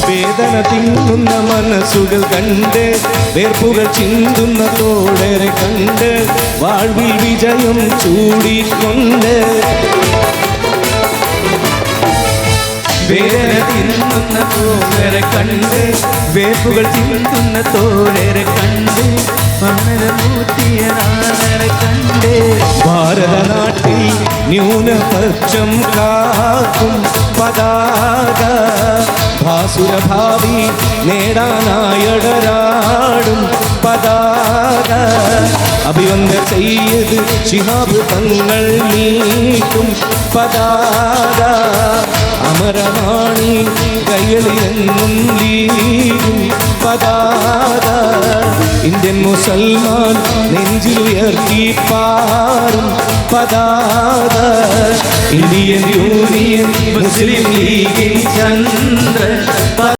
വേദന തിങ്ങുന്ന മനസ്സുകൾ കണ്ട് വേർപ്പുകൾ ചിന്തുന്ന തോഴരെ കണ്ട് വാഴ്വിൽ വിജയം ചൂടിക്കൊണ്ട് വേദന തിന്നുന്ന തോഴരെ കണ്ട് വേർപ്പുകൾ ചിന്തുന്ന തോഴരെ കണ്ട് മണരൂത്തിയനാളരെ കണ്ട് ഭാരതനാട്ടിൽ ന്യൂനപക്ഷം കാക്കും പതാക ഭാസുരഭാവി നേടാനായടരാടും പതാക അഭിവന്ദ ചെയ്ത് ശിഹാബ് തങ്ങൾ നീക്കും പതാക അമരമാണി കൈകളിലെന്നും ലീഗും പതാക ഇന്ത്യൻ മുസൽമാൻ നെഞ്ചിലുയർത്തി പാറും പതാക ഇന്ത്യൻ യൂണിയൻ മുസ്ലിം ലീഗിൻ ചന്ദ്ര